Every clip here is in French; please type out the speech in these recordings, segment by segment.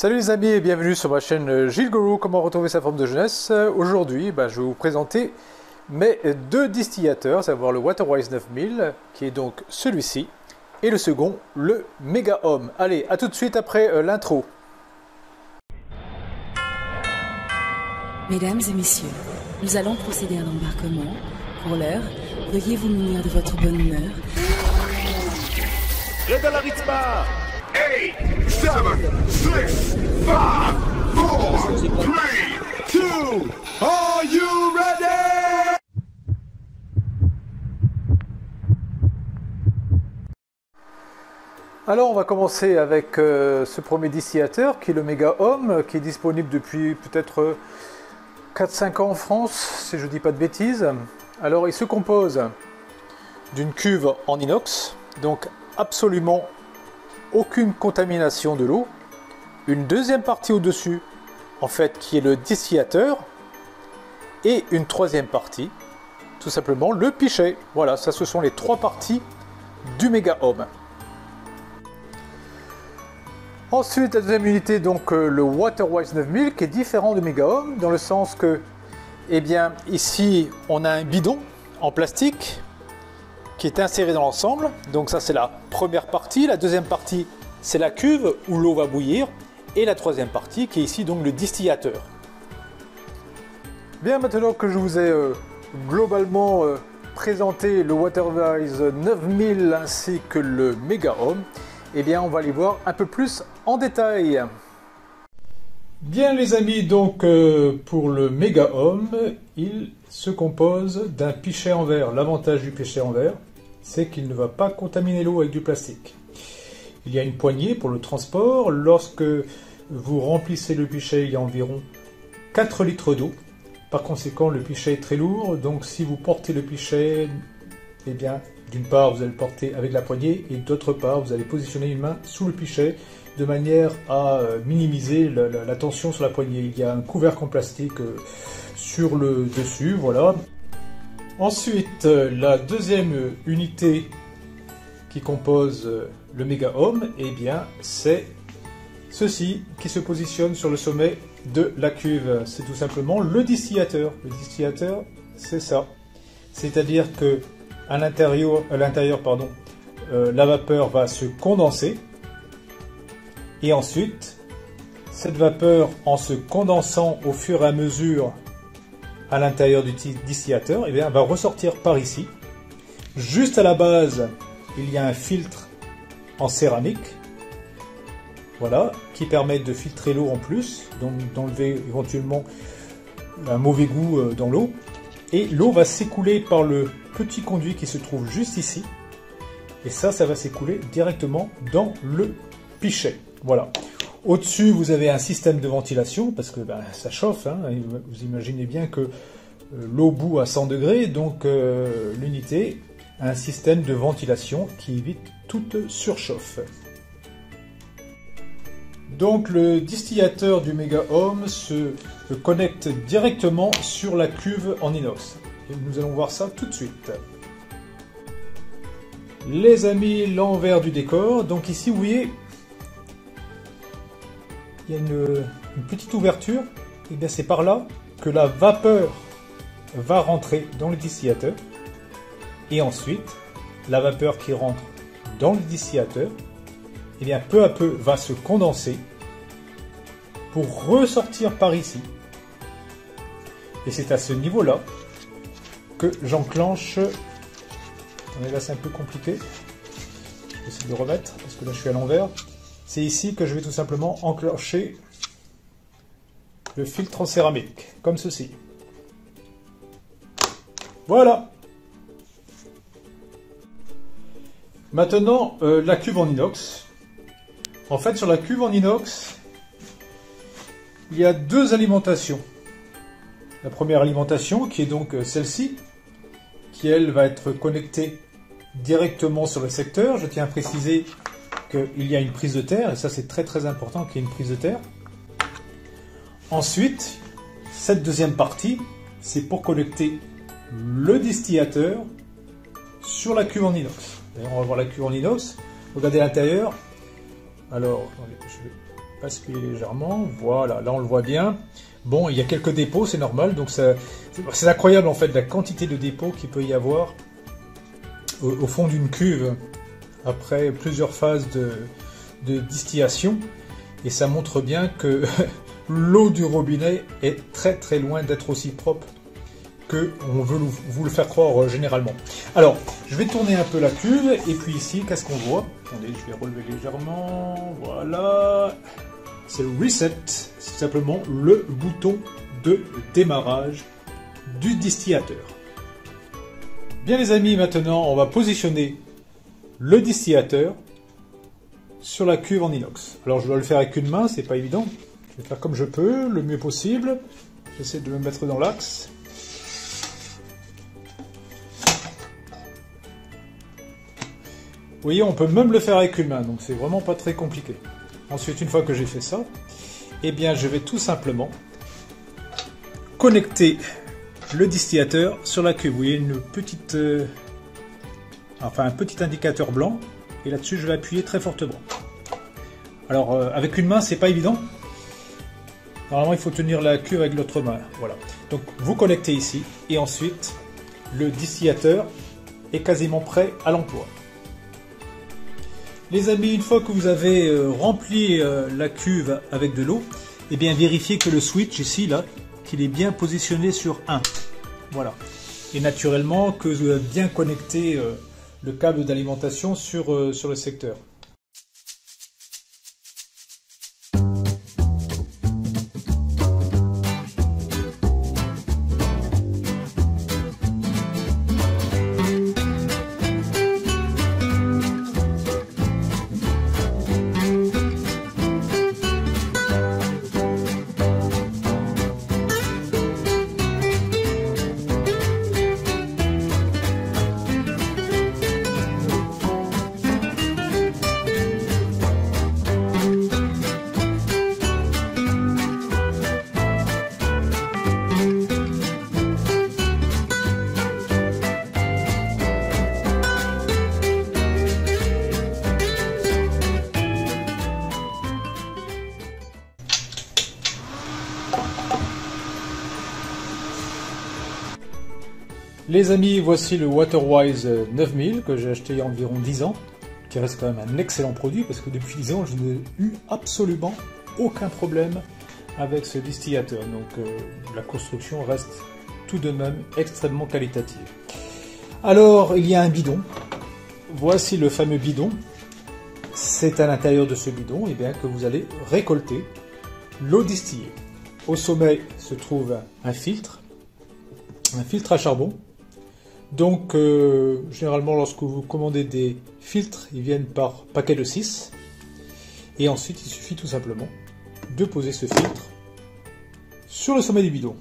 Salut les amis et bienvenue sur ma chaîne Gilles Gourou, comment retrouver sa forme de jeunesse. Aujourd'hui, je vais vous présenter mes deux distillateurs, à savoir le Waterwise 9000, qui est donc celui-ci, et le second, le Mega Home. Allez, à tout de suite après l'intro. Mesdames et messieurs, nous allons procéder à l'embarquement. Pour l'heure, veuillez vous munir de votre bonne humeur. Près de la Ritzma! 8, 7, 6, 5, 4, 3, 2, are you ready? Alors on va commencer avec ce premier distillateur qui est le Mega Home, qui est disponible depuis peut-être 4-5 ans en France, si je ne dis pas de bêtises. Alors il se compose d'une cuve en inox, donc absolument aucune contamination de l'eau, une deuxième partie au-dessus, en fait, qui est le distillateur, et une troisième partie, tout simplement le pichet. Voilà, ça ce sont les trois parties du Mega Home. Ensuite, la deuxième unité, donc le Waterwise 9000, qui est différent du Mega Home, dans le sens que, eh bien, ici, on a un bidon en plastique, qui est inséré dans l'ensemble. Donc ça c'est la première partie. La deuxième partie c'est la cuve où l'eau va bouillir. Et la troisième partie qui est ici donc le distillateur. Bien, maintenant que je vous ai globalement présenté le Waterwise 9000 ainsi que le Mega Home, eh bien on va les voir un peu plus en détail. Bien les amis, donc pour le Mega Home, il se compose d'un pichet en verre. L'avantage du pichet en verre, c'est qu'il ne va pas contaminer l'eau avec du plastique. Il y a une poignée pour le transport. Lorsque vous remplissez le pichet, il y a environ 4 litres d'eau. Par conséquent, le pichet est très lourd. Donc si vous portez le pichet, eh bien, d'une part, vous allez le porter avec la poignée et d'autre part, vous allez positionner une main sous le pichet de manière à minimiser la tension sur la poignée. Il y a un couvercle en plastique sur le dessus, voilà. Ensuite, la deuxième unité qui compose le Mega Home, eh bien, c'est ceci qui se positionne sur le sommet de la cuve. C'est tout simplement le distillateur. Le distillateur, c'est ça. C'est-à-dire que à l'intérieur, la vapeur va se condenser. Et ensuite, cette vapeur, en se condensant au fur et à mesure à l'intérieur du distillateur, eh bien, va ressortir par ici. Juste à la base, il y a un filtre en céramique, voilà, qui permet de filtrer l'eau en plus, donc d'enlever éventuellement un mauvais goût dans l'eau. Et l'eau va s'écouler par le petit conduit qui se trouve juste ici. Et ça va s'écouler directement dans le pichet. Voilà. Au-dessus, vous avez un système de ventilation, parce que ça chauffe, hein. Vous imaginez bien que l'eau bout à 100 degrés, donc l'unité a un système de ventilation qui évite toute surchauffe. Donc le distillateur du Mega Home se connecte directement sur la cuve en inox. Et nous allons voir ça tout de suite. Les amis, l'envers du décor. Donc ici, vous voyez, il y a une petite ouverture, et bien c'est par là que la vapeur va rentrer dans le distillateur, et ensuite la vapeur qui rentre dans le distillateur, et bien peu à peu va se condenser pour ressortir par ici. Et c'est à ce niveau-là que j'enclenche. Attendez, là c'est un peu compliqué. Je vais essayer de remettre parce que là je suis à l'envers. C'est ici que je vais tout simplement enclencher le filtre en céramique, comme ceci. Voilà. Maintenant, la cuve en inox. En fait, sur la cuve en inox, il y a deux alimentations. La première alimentation, qui est donc celle-ci, qui elle va être connectée directement sur le secteur. Je tiens à préciser qu'il y a une prise de terre, et ça c'est très très important qu'il y ait une prise de terre. Ensuite, cette deuxième partie, c'est pour connecter le distillateur sur la cuve en inox. D'ailleurs, on va voir la cuve en inox. Regardez à l'intérieur. Alors, je vais basculer légèrement. Voilà, là on le voit bien. Bon, il y a quelques dépôts, c'est normal. Donc c'est incroyable en fait la quantité de dépôts qu'il peut y avoir au fond d'une cuve après plusieurs phases de distillation. Et ça montre bien que l'eau du robinet est très très loin d'être aussi propre que on veut vous le faire croire généralement. Alors, je vais tourner un peu la cuve, et puis ici, qu'est-ce qu'on voit? Attendez, je vais relever légèrement, voilà. C'est le reset, c'est simplement le bouton de démarrage du distillateur. Bien les amis, maintenant, on va positionner le distillateur sur la cuve en inox. Alors, je dois le faire avec une main, c'est pas évident. Je vais faire comme je peux, le mieux possible. J'essaie de me mettre dans l'axe. Vous voyez, on peut même le faire avec une main, donc c'est vraiment pas très compliqué. Ensuite, une fois que j'ai fait ça, eh bien, je vais tout simplement connecter le distillateur sur la cuve. Vous voyez une petite, un petit indicateur blanc, et là-dessus, je vais appuyer très fortement. Alors, avec une main, c'est pas évident. Normalement, il faut tenir la cuve avec l'autre main. Voilà. Donc, vous connectez ici, et ensuite, le distillateur est quasiment prêt à l'emploi. Les amis, une fois que vous avez rempli la cuve avec de l'eau, eh bien vérifiez que le switch ici, là, qu'il est bien positionné sur 1. Voilà. Et naturellement que vous avez bien connecté le câble d'alimentation sur le secteur. Les amis, voici le Waterwise 9000 que j'ai acheté il y a environ 10 ans, qui reste quand même un excellent produit parce que depuis 10 ans, je n'ai eu absolument aucun problème avec ce distillateur. Donc la construction reste tout de même extrêmement qualitative. Alors, il y a un bidon. Voici le fameux bidon. C'est à l'intérieur de ce bidon que vous allez récolter l'eau distillée. Au sommet se trouve un filtre à charbon. Donc, généralement, lorsque vous commandez des filtres, ils viennent par paquet de 6. Et ensuite, il suffit tout simplement de poser ce filtre sur le sommet du bidon.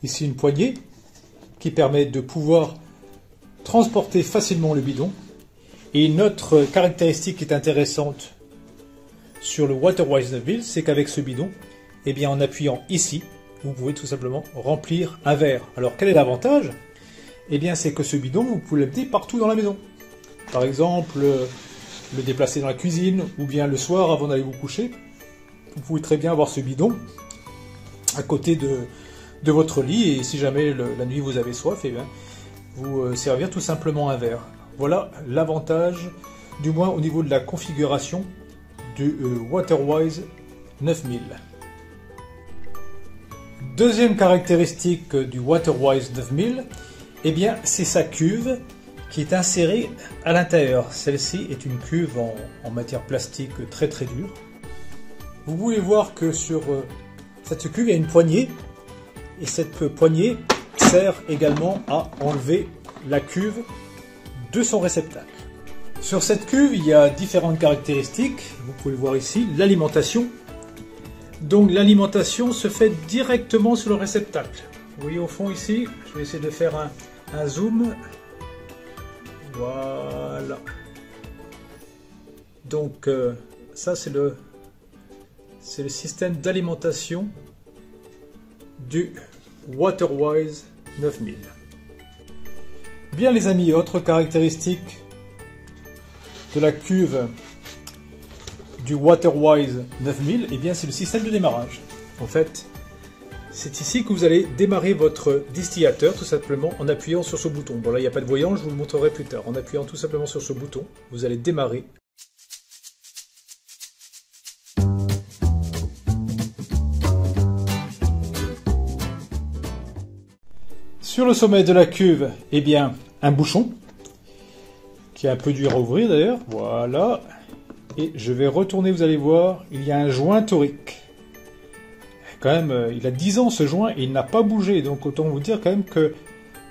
Ici, une poignée qui permet de pouvoir transporter facilement le bidon. Et une autre caractéristique qui est intéressante sur le Waterwise 9000, c'est qu'avec ce bidon, eh bien, en appuyant ici, vous pouvez tout simplement remplir un verre. Alors, quel est l'avantage? Eh bien, c'est que ce bidon, vous pouvez le mettre partout dans la maison. Par exemple, le déplacer dans la cuisine, ou bien le soir avant d'aller vous coucher. Vous pouvez très bien avoir ce bidon à côté de votre lit, et si jamais la nuit vous avez soif, eh bien, vous servir tout simplement un verre. Voilà l'avantage, du moins au niveau de la configuration du Waterwise 9000. Deuxième caractéristique du Waterwise 9000, eh bien, c'est sa cuve qui est insérée à l'intérieur. Celle-ci est une cuve en matière plastique très très dure. Vous pouvez voir que sur cette cuve, il y a une poignée, et cette poignée sert également à enlever la cuve de son réceptacle. Sur cette cuve, il y a différentes caractéristiques. Vous pouvez le voir ici, l'alimentation. Donc l'alimentation se fait directement sur le réceptacle. Vous voyez au fond ici, je vais essayer de faire un zoom. Voilà. Donc ça c'est le système d'alimentation du Waterwise 9000. Bien les amis, autre caractéristique de la cuve du Waterwise 9000, eh bien c'est le système de démarrage. En fait, c'est ici que vous allez démarrer votre distillateur tout simplement en appuyant sur ce bouton. Bon là il n'y a pas de voyant, je vous le montrerai plus tard. En appuyant tout simplement sur ce bouton, vous allez démarrer. Sur le sommet de la cuve, eh bien un bouchon qui est un peu dur à ouvrir d'ailleurs. Voilà. Et je vais retourner, vous allez voir, il y a un joint torique. Quand même, il a 10 ans ce joint et il n'a pas bougé, donc autant vous dire quand même que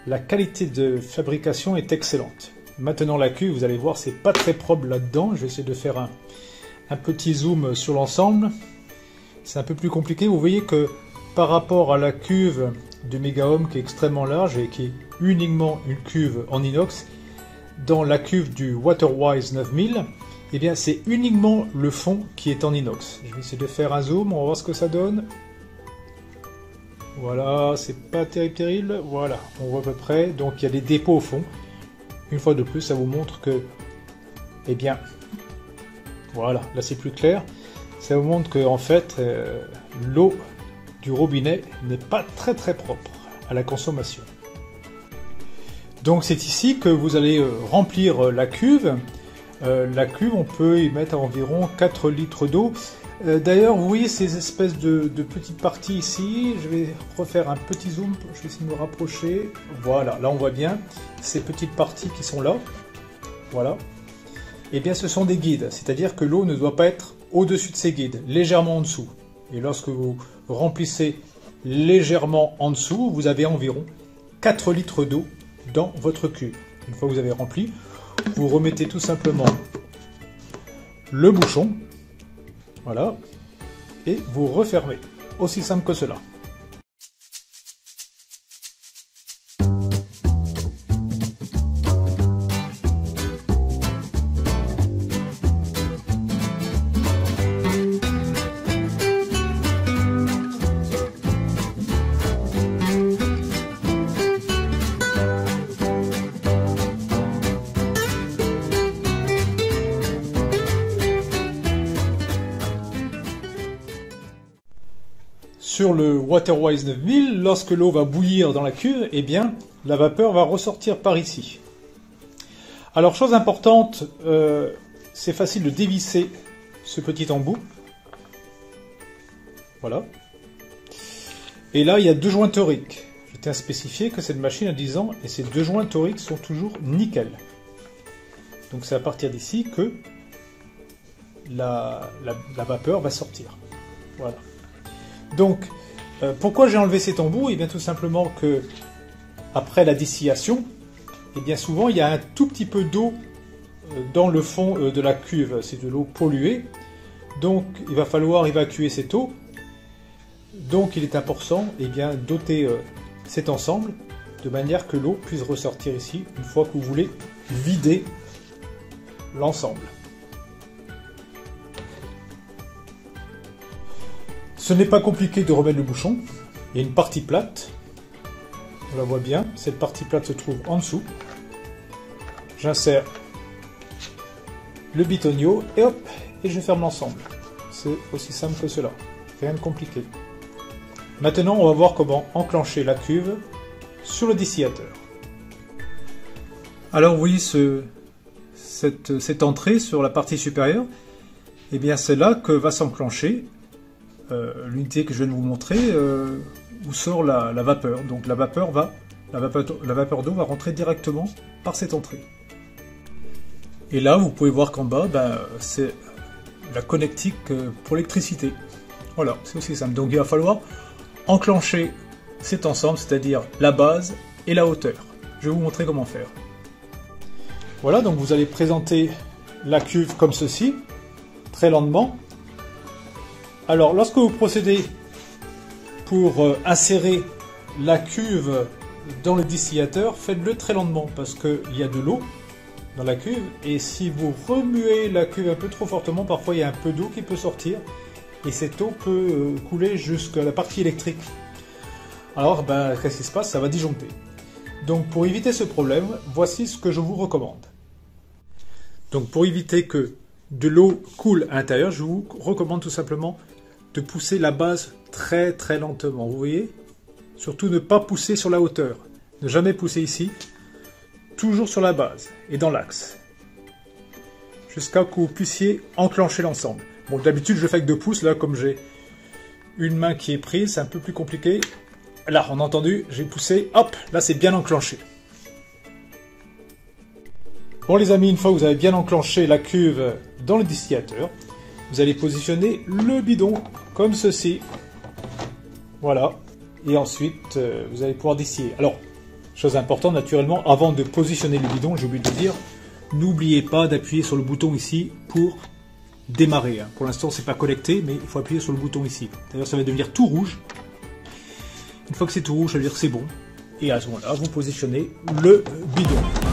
la qualité de fabrication est excellente. Maintenant la cuve, vous allez voir, c'est pas très propre là-dedans. Je vais essayer de faire un petit zoom sur l'ensemble. C'est un peu plus compliqué. Vous voyez que par rapport à la cuve du Mega-Home qui est extrêmement large et qui est uniquement une cuve en inox, dans la cuve du Waterwise 9000, eh bien c'est uniquement le fond qui est en inox. Je vais essayer de faire un zoom, on va voir ce que ça donne. Voilà, c'est pas terrible, voilà, on voit à peu près, donc il y a des dépôts au fond. Une fois de plus, ça vous montre que, eh bien, voilà, là c'est plus clair. Ça vous montre que, en fait, l'eau du robinet n'est pas très propre à la consommation. Donc c'est ici que vous allez remplir la cuve. La cuve, on peut y mettre environ 4 litres d'eau. D'ailleurs, vous voyez ces espèces de petites parties ici. Je vais refaire un petit zoom, je vais essayer de me rapprocher. Voilà, là on voit bien ces petites parties qui sont là. Voilà. Et bien ce sont des guides, c'est-à-dire que l'eau ne doit pas être au-dessus de ces guides, légèrement en dessous. Et lorsque vous remplissez légèrement en dessous, vous avez environ 4 litres d'eau dans votre cuve. Une fois que vous avez rempli, vous remettez tout simplement le bouchon, voilà, et vous refermez. Aussi simple que cela. Sur le Waterwise 9000, lorsque l'eau va bouillir dans la cuve, eh bien, la vapeur va ressortir par ici. Alors, chose importante, c'est facile de dévisser ce petit embout. Voilà. Et là, il y a 2 joints toriques. Je tiens à spécifier que cette machine a 10 ans et ces 2 joints toriques sont toujours nickel. Donc, c'est à partir d'ici que la vapeur va sortir. Voilà. Donc, pourquoi j'ai enlevé cet embout? Eh bien, tout simplement que, après la distillation, eh bien, souvent, il y a un tout petit peu d'eau dans le fond de la cuve. C'est de l'eau polluée. Donc, il va falloir évacuer cette eau. Donc, il est important, eh bien, d'ôter cet ensemble, de manière que l'eau puisse ressortir ici, une fois que vous voulez vider l'ensemble. Ce n'est pas compliqué de remettre le bouchon. Il y a une partie plate. On la voit bien. Cette partie plate se trouve en dessous. J'insère le bitonio et hop, et je ferme l'ensemble. C'est aussi simple que cela. Rien de compliqué. Maintenant, on va voir comment enclencher la cuve sur le distillateur. Alors, vous voyez cette entrée sur la partie supérieure. Eh bien, c'est là que va s'enclencher l'unité que je viens de vous montrer, où sort la vapeur. Donc la vapeur d'eau va rentrer directement par cette entrée. Et là, vous pouvez voir qu'en bas, c'est la connectique pour l'électricité. Voilà, c'est aussi simple. Donc il va falloir enclencher cet ensemble, c'est-à-dire la base et la hauteur. Je vais vous montrer comment faire. Voilà, donc vous allez présenter la cuve comme ceci, très lentement. Alors, lorsque vous procédez pour insérer la cuve dans le distillateur, faites-le très lentement parce qu'il y a de l'eau dans la cuve et si vous remuez la cuve un peu trop fortement, parfois il y a un peu d'eau qui peut sortir et cette eau peut couler jusqu'à la partie électrique. Alors, qu'est-ce qui se passe? Ça va disjoncter. Donc, pour éviter ce problème, voici ce que je vous recommande. Donc, pour éviter que de l'eau coule à l'intérieur, je vous recommande tout simplement de pousser la base très très lentement. Vous voyez? Surtout ne pas pousser sur la hauteur. Ne jamais pousser ici. Toujours sur la base et dans l'axe. Jusqu'à ce que vous puissiez enclencher l'ensemble. Bon, d'habitude, je le fais avec 2 pouces. Là, comme j'ai une main qui est prise, c'est un peu plus compliqué. Là, on a entendu, j'ai poussé, hop, là c'est bien enclenché. Bon les amis, une fois que vous avez bien enclenché la cuve dans le distillateur, vous allez positionner le bidon comme ceci. Voilà. Et ensuite, vous allez pouvoir distiller. Alors, chose importante, naturellement, avant de positionner le bidon, j'ai oublié de le dire, n'oubliez pas d'appuyer sur le bouton ici pour démarrer. Pour l'instant, c'est pas connecté, mais il faut appuyer sur le bouton ici. D'ailleurs, ça va devenir tout rouge. Une fois que c'est tout rouge, ça veut dire que c'est bon. Et à ce moment-là, vous positionnez le bidon.